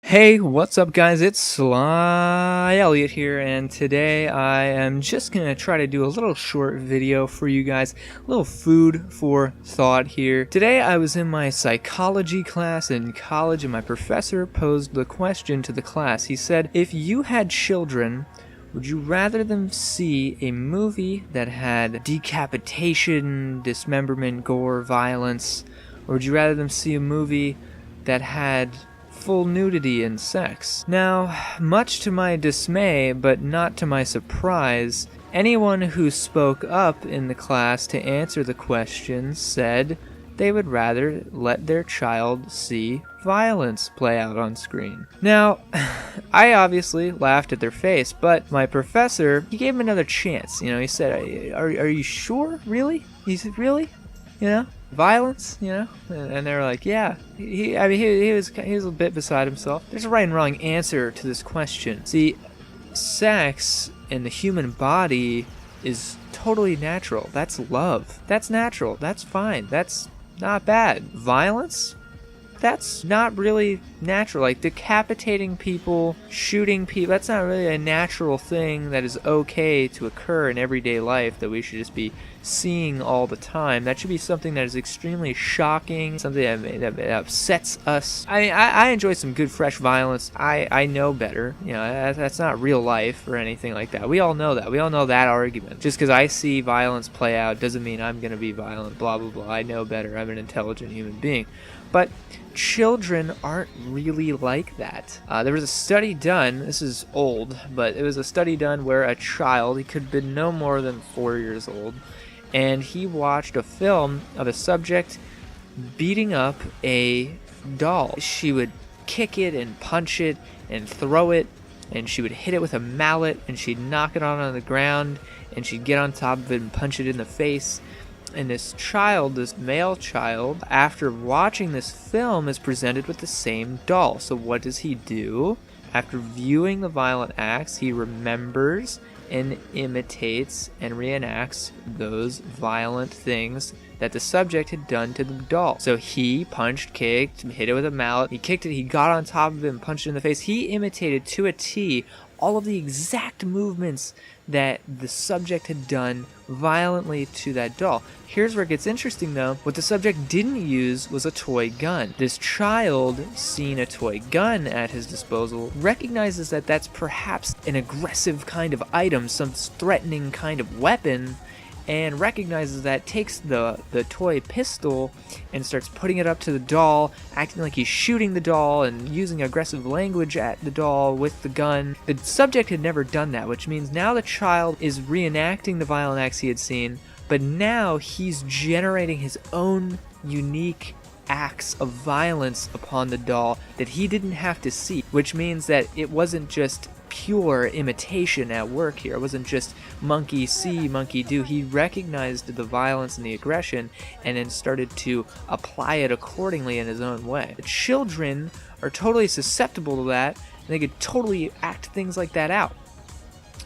Hey, what's up guys? It's Sly Elliott here, and today I am just gonna try to do a little short video for you guys, a little food for thought here. Today I was in my psychology class in college and my professor posed the question to the class. He said, if you had children, would you rather them see a movie that had decapitation, dismemberment, gore, violence, or would you rather them see a movie that had full nudity and sex? Now, much to my dismay, but not to my surprise, anyone who spoke up in the class to answer the question said they would rather let their child see violence play out on screen. Now, I obviously laughed at their face, but my professor, he gave him another chance. He said, are you sure? Really? He said, really? Violence, and they were like, yeah. He was a bit beside himself. There's a right and wrong answer to this question. See, sex in the human body is totally natural. That's love. That's natural. That's fine. That's not bad. Violence? That's not really natural. Like decapitating people, shooting people, that's not really a natural thing that is okay to occur in everyday life that we should just be seeing all the time. That should be something that is extremely shocking, something that upsets us. I enjoy some good fresh violence. I know better. That's not real life or anything like that. We all know that. We all know that argument. Just because I see violence play out doesn't mean I'm going to be violent, blah, blah, blah. I know better. I'm an intelligent human being. But children aren't really like that. There was a study done, this is old, but it was a study done where a child, he could have been no more than 4 years old, and he watched a film of a subject beating up a doll. She would kick it and punch it and throw it, and she would hit it with a mallet, and she'd knock it on the ground, and she'd get on top of it and punch it in the face. And this child, this male child, after watching this film, is presented with the same doll. So what does he do? After viewing the violent acts, he remembers and imitates and reenacts those violent things that the subject had done to the doll. So he punched, kicked, hit it with a mallet, he kicked it, he got on top of it and punched it in the face. He imitated to a T all of the exact movements that the subject had done violently to that doll. Here's where it gets interesting though. What the subject didn't use was a toy gun. This child, seeing a toy gun at his disposal, recognizes that that's perhaps an aggressive kind of item, some threatening kind of weapon, and recognizes that, takes the toy pistol and starts putting it up to the doll, acting like he's shooting the doll and using aggressive language at the doll with the gun. The subject had never done that, which means now the child is reenacting the violent acts he had seen, but now he's generating his own unique acts of violence upon the doll that he didn't have to see, which means that it wasn't just pure imitation at work here. It wasn't just monkey see, monkey do. He recognized the violence and the aggression and then started to apply it accordingly in his own way. The children are totally susceptible to that, and they could totally act things like that out.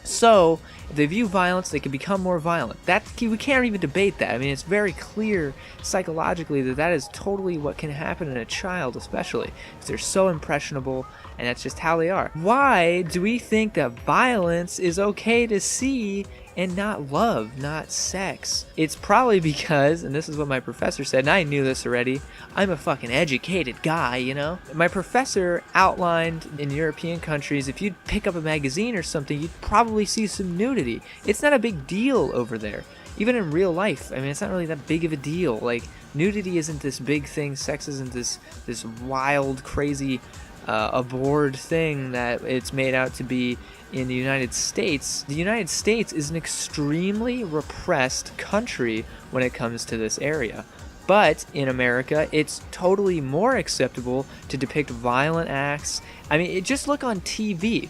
So, if they view violence, they can become more violent. We can't even debate that. I mean, it's very clear psychologically that is totally what can happen in a child, especially because they're so impressionable, and that's just how they are. Why do we think that violence is okay to see and not love, not sex? It's probably because, and this is what my professor said, and I knew this already, I'm a fucking educated guy, My professor outlined in European countries, if you'd pick up a magazine or something, you'd probably see some nudity. It's not a big deal over there. Even in real life, I mean, it's not really that big of a deal. Like, nudity isn't this big thing, sex isn't this wild, crazy, abhorred thing that it's made out to be in the United States. The United States is an extremely repressed country when it comes to this area. But in America, it's totally more acceptable to depict violent acts. I mean, just look on TV.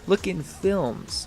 Look in films.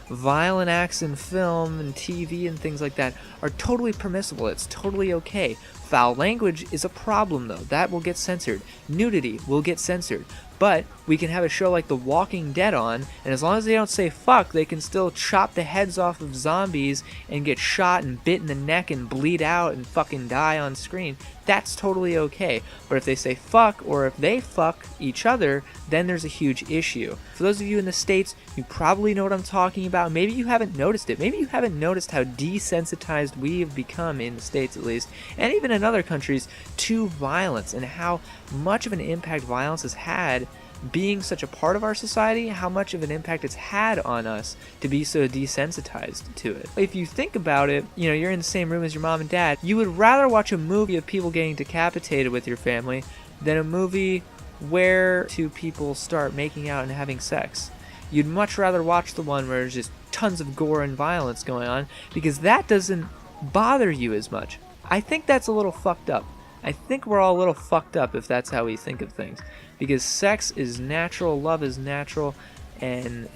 Violent acts in film and TV and things like that are totally permissible. It's totally okay. Foul language is a problem though. That will get censored. Nudity will get censored. But we can have a show like The Walking Dead on, and as long as they don't say fuck, they can still chop the heads off of zombies and get shot and bit in the neck and bleed out and fucking die on screen. That's totally okay. But if they say fuck, or if they fuck each other, then there's a huge issue. For those of you in the States, you probably know what I'm talking about. Maybe you haven't noticed it. Maybe you haven't noticed how desensitized we have become, in the States at least, and even in other countries, to violence, and how much of an impact violence has had being such a part of our society, how much of an impact it's had on us to be so desensitized to it. If you think about it, you know, you're in the same room as your mom and dad, you would rather watch a movie of people getting decapitated with your family than a movie where two people start making out and having sex. You'd much rather watch the one where there's just tons of gore and violence going on, because that doesn't bother you as much. I think that's a little fucked up. I think we're all a little fucked up if that's how we think of things, because sex is natural, love is natural, and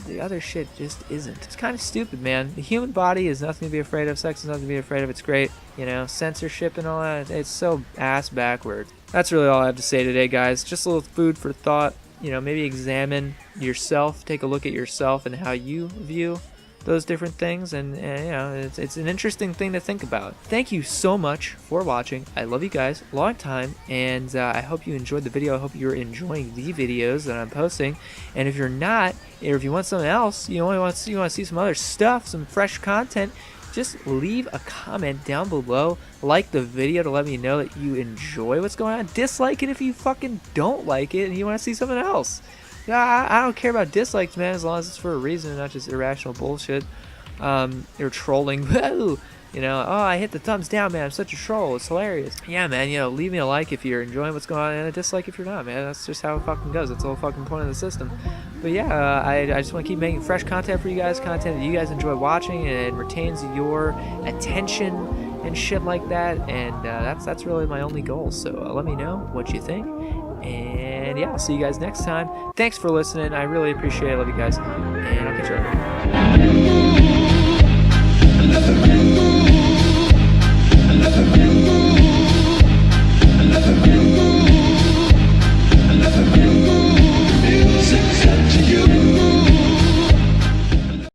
the other shit just isn't. It's kind of stupid, man. The human body is nothing to be afraid of. Sex is nothing to be afraid of. It's great, you know, censorship and all that. It's so ass backwards. That's really all I have to say today, guys. Just a little food for thought. You know, maybe examine yourself, take a look at yourself and how you view those different things, and you know, it's an interesting thing to think about. Thank you so much for watching. I love you guys, long time, and I hope you enjoyed the video. I hope you're enjoying the videos that I'm posting, and if you're not, or if you want something else, you want to see some other stuff, some fresh content, just leave a comment down below, like the video to let me know that you enjoy what's going on, dislike it if you fucking don't like it and you want to see something else. Yeah, I don't care about dislikes, man, as long as it's for a reason and not just irrational bullshit. You're trolling. Whoa! You know, oh, I hit the thumbs down, man. I'm such a troll. It's hilarious. Yeah, man, you know, leave me a like if you're enjoying what's going on, and a dislike if you're not, man. That's just how it fucking goes. That's the whole fucking point of the system. But yeah, I just want to keep making fresh content for you guys, content that you guys enjoy watching and retains your attention and shit like that. And that's really my only goal. So let me know what you think. And yeah, I'll see you guys next time. Thanks for listening. I really appreciate it. I love you guys. And I'll catch you later.